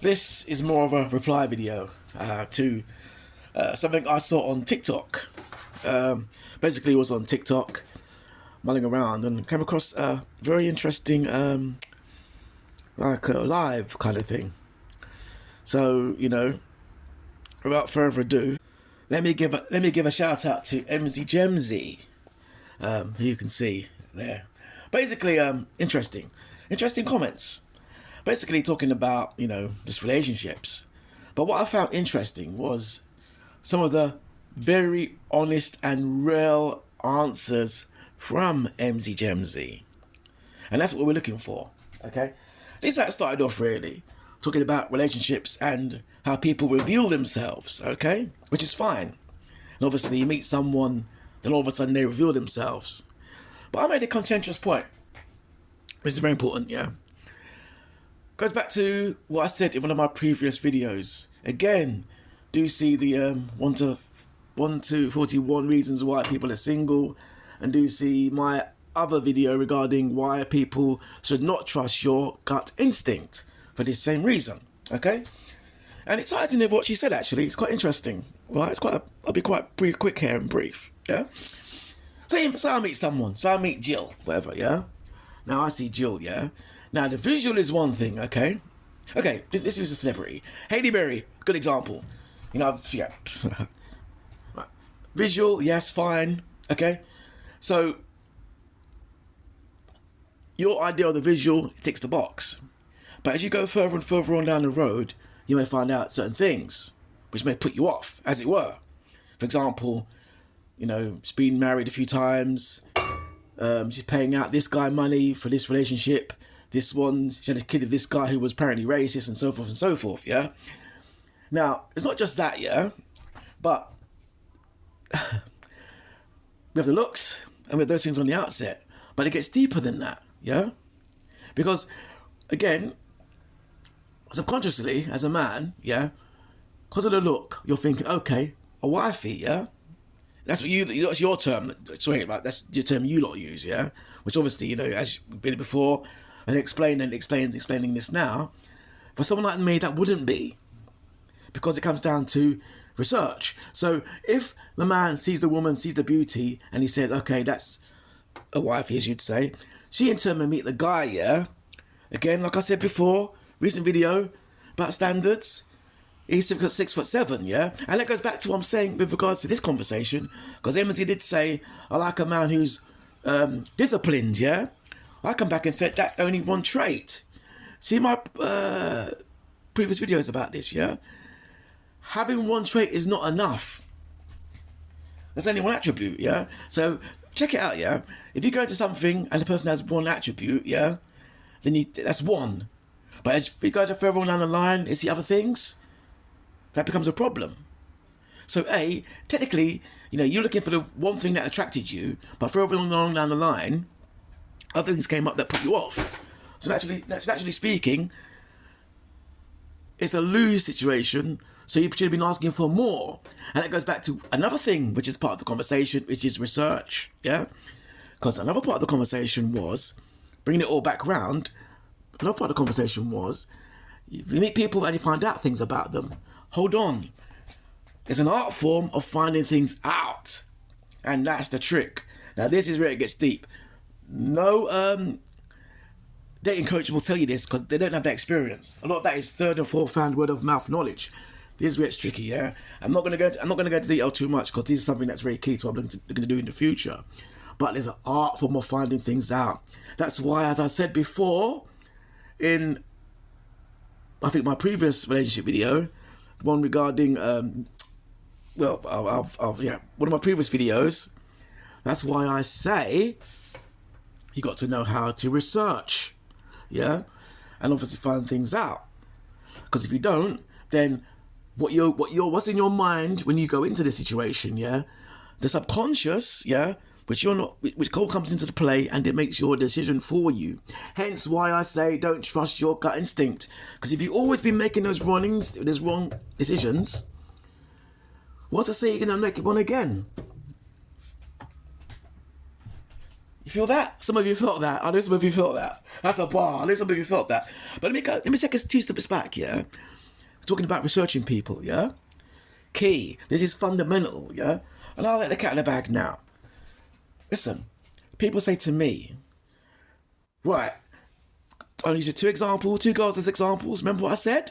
This is more of a reply video to something I saw on TikTok. Basically, it was on TikTok, mulling around, and came across a very interesting, like a live kind of thing. So, you know, without further ado, let me give a shout out to Emzy Gemzy, who you can see there. Basically, interesting comments. Basically talking about, you know, just relationships. But what I found interesting was some of the very honest and real answers from Emzy Gemzy. And that's what we're looking for, okay? This is how it started off, really. Talking about relationships and how people reveal themselves, okay? Which is fine. And obviously you meet someone, then all of a sudden they reveal themselves. But I made a contentious point. This is very important, yeah? Goes back to what I said in one of my previous videos. Again, do see the 1 to 41 reasons why people are single, and do see my other video regarding why people should not trust your gut instinct for this same reason, okay? And it ties in with what she said, actually. It's quite interesting, right? I'll be quite pretty quick here and brief, yeah? So I meet someone, so I meet Jill, whatever, yeah? Now I see Jill, yeah? Now the visual is one thing, okay? Okay, let's use a celebrity. Hailey Berry, good example. You know, yeah. Right. Visual, yes, fine, okay? So, your idea of the visual ticks the box. But as you go further and further on down the road, you may find out certain things which may put you off, as it were. For example, you know, she's been married a few times, she's paying out this guy money for this relationship, this one, she had a kid with this guy who was apparently racist, and so forth, yeah? Now, it's not just that, yeah? But we have the looks, and we have those things on the outset. But it gets deeper than that, yeah? Because, again, subconsciously, as a man, yeah? Because of the look, you're thinking, okay, a wifey, yeah? That's your term, sorry, like, that's your term you lot use, yeah? Which obviously, you know, as you've been before, and explaining this now, for someone like me, that wouldn't be. Because it comes down to research. So if the man sees the woman, sees the beauty, and he says, okay, that's a wifey, as you'd say, she in turn may meet the guy, yeah? Again, like I said before, recent video about standards, he's 6'7", yeah? And that goes back to what I'm saying with regards to this conversation, because Emzy did say, I like a man who's disciplined, yeah? I come back and said, that's only one trait. See my previous videos about this, yeah? Having one trait is not enough. There's only one attribute, yeah? So, check it out, yeah? If you go into something and the person has one attribute, yeah? Then that's one. But as you go further on down the line and see other things, that becomes a problem. So technically, you know, you're looking for the one thing that attracted you, but further along down the line, other things came up that put you off. So naturally speaking, it's a lose situation, so you should have been asking for more. And that goes back to another thing, which is part of the conversation, which is research, yeah? Because another part of the conversation was, bringing it all back round, another part of the conversation was, you meet people and you find out things about them. Hold on. It's an art form of finding things out. And that's the trick. Now this is where it gets deep. No dating coach will tell you this because they don't have that experience. A lot of that is third and fourth hand word of mouth knowledge. This is where it's tricky, yeah? I'm not gonna go into detail too much because this is something that's very key to what I'm looking to do in the future. But there's an art form of finding things out. That's why, as I said before, in I think my previous relationship video, the one regarding one of my previous videos, that's why I say you got to know how to research, yeah, and obviously find things out. Because if you don't, then what's in your mind when you go into the situation, yeah, the subconscious, yeah, which all comes into the play and it makes your decision for you. Hence why I say don't trust your gut instinct. Because if you've always been making those wrong decisions, what's to say you're gonna make one again? You feel that? Some of you felt that. I know some of you felt that. That's a bar. I know some of you felt that. But let me take us 2 steps back, yeah? We're talking about researching people, yeah? Key. This is fundamental, yeah? And I'll let the cat in the bag now. Listen, people say to me, right, I'll use 2 girls as examples. Remember what I said?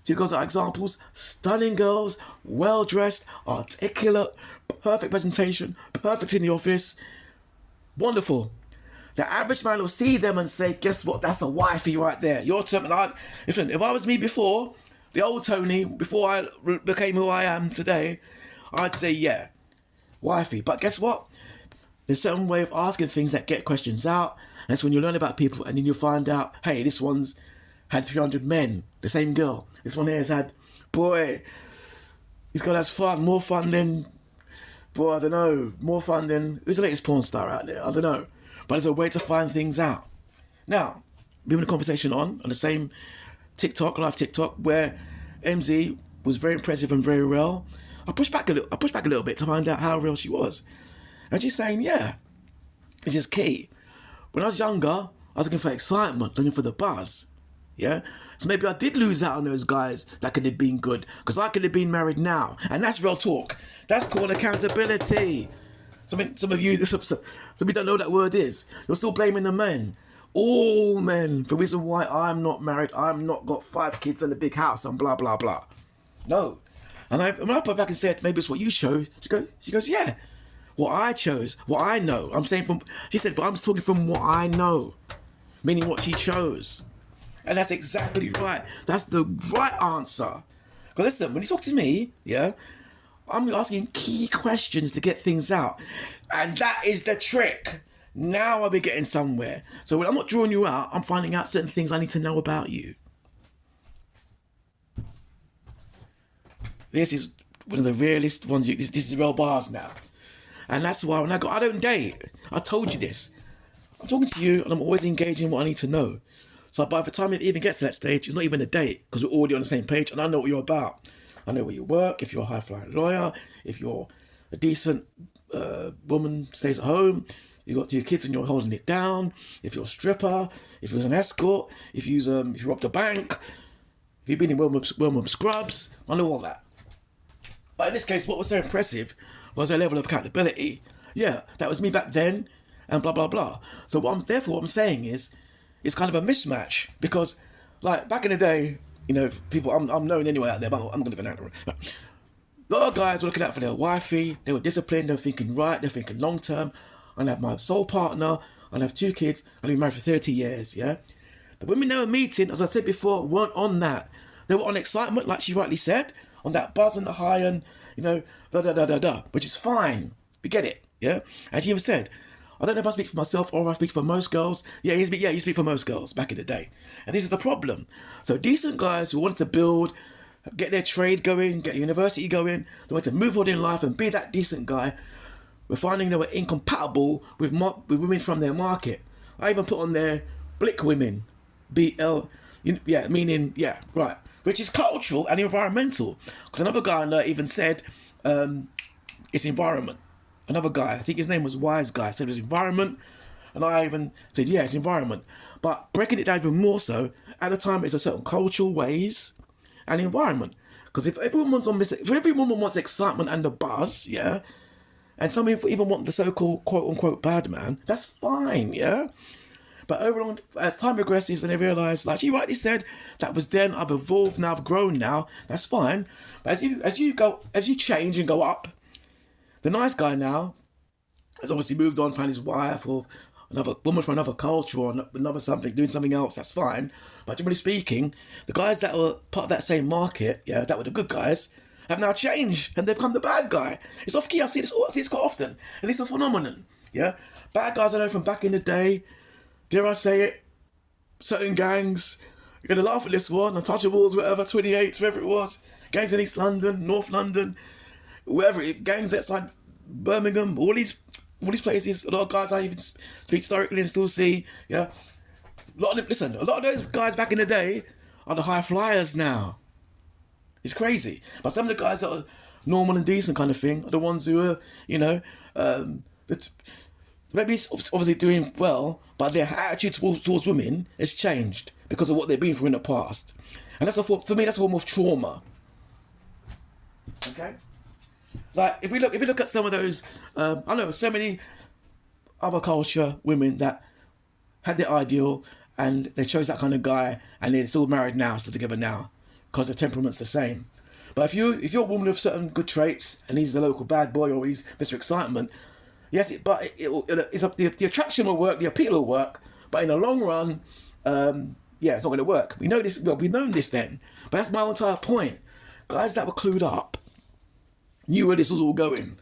2 girls are examples. Stunning girls, well-dressed, articulate, perfect presentation, perfect in the office. Wonderful. The average man will see them and say, guess what? That's a wifey right there. Your term. And listen, if I was me before, the old Tony, before I became who I am today, I'd say, yeah, wifey. But guess what? There's a certain way of asking things that get questions out. And that's when you learn about people and then you find out, hey, this one's had 300 men, the same girl. This one here has had, boy, this girl has fun, more fun than, boy, I don't know, more fun than, who's the latest porn star out there? I don't know. But there's a way to find things out. Now, moving the conversation on the same live TikTok, where Emzy was very impressive and very real. I pushed back a little bit to find out how real she was. And she's saying, yeah, this is key. When I was younger, I was looking for excitement, looking for the buzz. Yeah? So maybe I did lose out on those guys that could have been good, because I could have been married now. And that's real talk. That's called accountability. Some of you don't know what that word is. You're still blaming the men. All men for the reason why I'm not married, I'm not got 5 kids and a big house and blah, blah, blah. No. And when I put back and said, maybe it's what you chose, she goes, yeah. What I chose, what I know. She said, I'm talking from what I know. Meaning what she chose. And that's exactly right. That's the right answer. Because listen, when you talk to me, yeah, I'm asking key questions to get things out. And that is the trick. Now I'll be getting somewhere. So when I'm not drawing you out, I'm finding out certain things I need to know about you. This is one of the realest ones. This is real bars now. And that's why when I don't date. I told you this. I'm talking to you and I'm always engaging in what I need to know. So by the time it even gets to that stage, it's not even a date, because we're already on the same page and I know what you're about. I know where you work, if you're a high-flying lawyer, if you're a decent woman, stays at home, you got 2 kids and you're holding it down, if you're a stripper, if you're an escort, if you robbed a bank, if you've been in Wilmham Scrubs, I know all that. But in this case, what was so impressive was a level of accountability. Yeah, that was me back then, and blah, blah, blah. So what I'm saying is, it's kind of a mismatch, because, like, back in the day, you know, people, I'm known anyway out there, but I'm going to go down. A lot of guys were looking out for their wifey, they were disciplined, they were thinking right, they're thinking long term. I'm going to have my sole partner, I'm going to have 2 kids, I'm going to be married for 30 years, yeah? The women they were meeting, as I said before, weren't on that. They were on excitement, like she rightly said, on that buzz and the high and, you know, which is fine. We get it, yeah? And she even said, I don't know if I speak for myself or if I speak for most girls. Yeah, you speak for most girls back in the day. And this is the problem. So decent guys who wanted to build, get their trade going, get university going, they wanted to move on in life and be that decent guy, were finding they were incompatible with women from their market. I even put on there blick women, BL, meaning, yeah, right, which is cultural and environmental. Because another guy on there even said, it's environment. Another guy, I think his name was Wise Guy, said it was environment. And I even said, yeah, it's environment. But breaking it down even more so, at the time it's a certain cultural ways and environment. Because if every woman wants excitement and the buzz, yeah, and some even want the so-called quote-unquote bad man, that's fine, yeah? But as time progresses and they realise, like she rightly said, that was then, I've evolved now, I've grown now, that's fine. But as you change and go up, the nice guy now has obviously moved on, found his wife or another woman from another culture or another something, doing something else, that's fine. But generally speaking, the guys that were part of that same market, yeah, that were the good guys, have now changed and they've become the bad guy. It's off key, I see this quite often, and it's a phenomenon, yeah? Bad guys I know from back in the day, dare I say it, certain gangs, you're going to laugh at this one, Untouchables, whatever, 28, wherever it was, gangs in East London, North London, wherever, gangs outside Birmingham, all these places, a lot of guys I even speak historically and still see, yeah. A lot of those guys back in the day are the high flyers now. It's crazy. But some of the guys that are normal and decent kind of thing are the ones who are, you know, Maybe it's obviously doing well, but their attitude towards women has changed because of what they've been through in the past. And that's for me, that's a form of trauma. Okay? Like, if we look at some of those, I know so many other culture women that had their ideal and they chose that kind of guy and they're still married now, still together now, because their temperament's the same. But if you're a woman with certain good traits and he's the local bad boy or he's Mr. Excitement, yes, the attraction will work, the appeal will work, but in the long run, it's not going to work. We know this. Well, we've known this then, but that's my entire point. Guys that were clued up knew where this was all going.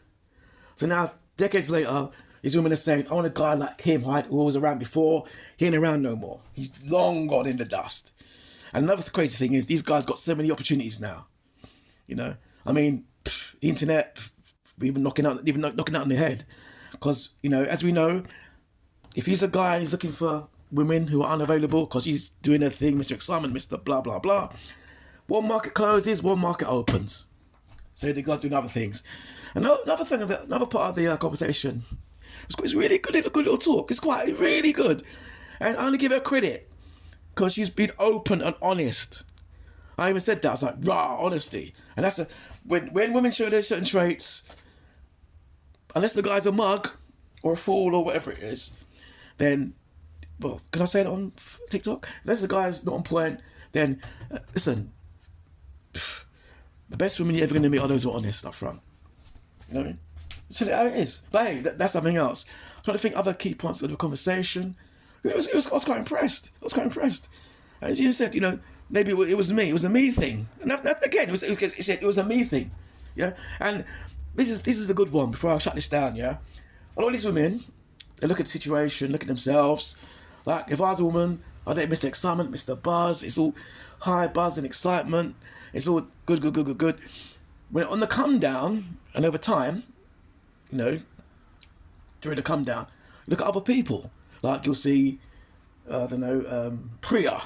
So now, decades later, these women are saying, "I want a guy like him, who was around before. He ain't around no more. He's long gone in the dust." And another crazy thing is, these guys got so many opportunities now. You know, I mean, the internet, even knocking out on the head. Because, you know, as we know, if he's a guy and he's looking for women who are unavailable because he's doing their thing, Mr. Excitement, Mr. blah, blah, blah, one market closes, one market opens. So the guys doing other things. Another part of the conversation, it's really good little talk. It's quite really good. And I only give her credit because she's been open and honest. I even said that. I was like, raw honesty. And that's when women show their certain traits, unless the guy's a mug or a fool or whatever it is, then, well, can I say it on TikTok? Unless the guy's not on point, then, listen, the best women you're ever going to meet are those who are honest up front. You know what I mean? So it is. But hey, that's something else. I'm trying to think other key points of the conversation. I was quite impressed. As you said, you know, maybe it was me. It was a me thing. And again, it was a me thing. Yeah? And this is a good one before I shut this down, yeah? A lot of these women, they look at the situation, look at themselves. Like, if I was a woman, I think Mr. Excitement, Mr. Buzz, it's all high buzz and excitement. It's all good. When on the come down, and over time, you know, during the come down, look at other people. Like, you'll see, Priya,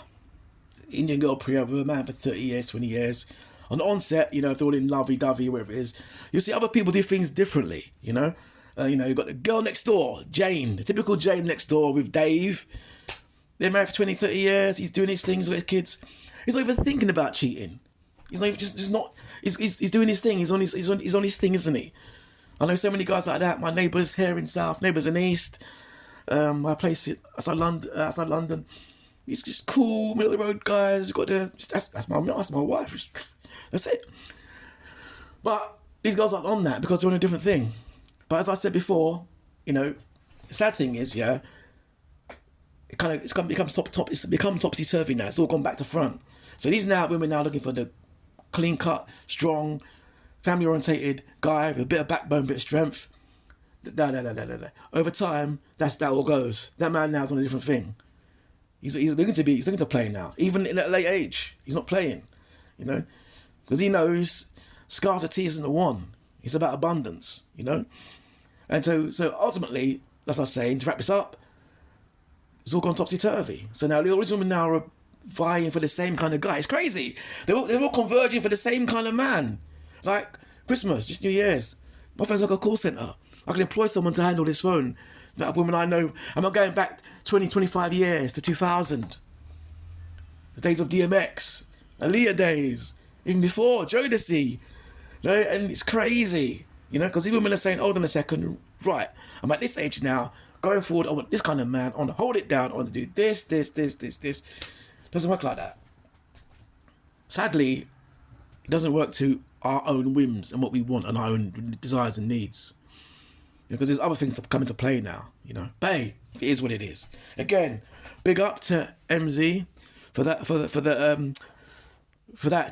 Indian girl Priya with a man for 30 years, 20 years. On the onset, you know, if they're all in lovey-dovey, whatever it is, you'll see other people do things differently, you know. You've got the girl next door, Jane, the typical Jane next door with Dave. They're married for 20, 30 years. He's doing his things with his kids. He's not even thinking about cheating. He's not even, just not, he's doing his thing. He's on his thing, isn't he? I know so many guys like that. My neighbours here in South, neighbours in East. My place outside London. He's just cool, middle of the road guys. That's my wife. That's it. But these guys aren't on that because they're on a different thing. But as I said before, you know, the sad thing is, yeah, it's become topsy turvy now. It's all gone back to front. So these women now looking for the clean cut, strong, family orientated guy with a bit of backbone, bit of strength. Over time, that all goes. That man now is on a different thing. He's looking to play now, even in a late age. He's not playing, you know, because he knows scarcity isn't the one. It's about abundance, you know. And so ultimately, as I was saying, to wrap this up, it's all gone topsy-turvy. So now all these women now are vying for the same kind of guy. It's crazy. They're all converging for the same kind of man. Like Christmas, just New Year's. My friend's like a call centre. I can employ someone to handle this phone. That women I know, I'm not going back 20, 25 years to 2000. The days of DMX, Aaliyah days, even before, Jodeci. You know, and it's crazy, you know, because these women are saying, hold on a second, right, I'm at this age now, going forward, I want this kind of man, I want to hold it down, I want to do this. Doesn't work like that. Sadly, it doesn't work to our own whims and what we want and our own desires and needs. Because there's other things that come into play now, you know. But hey, it is what it is. Again, big up to Emzy for that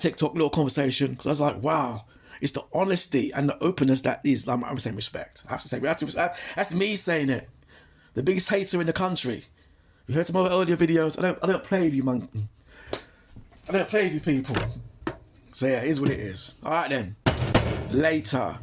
TikTok little conversation. Because I was like, wow, it's the honesty and the openness that is. I'm saying respect. I have to say, that's me saying it. The biggest hater in the country. You heard some other earlier videos. I don't play with you, man. I don't play with you people. So yeah, it is what it is. All right then. Later.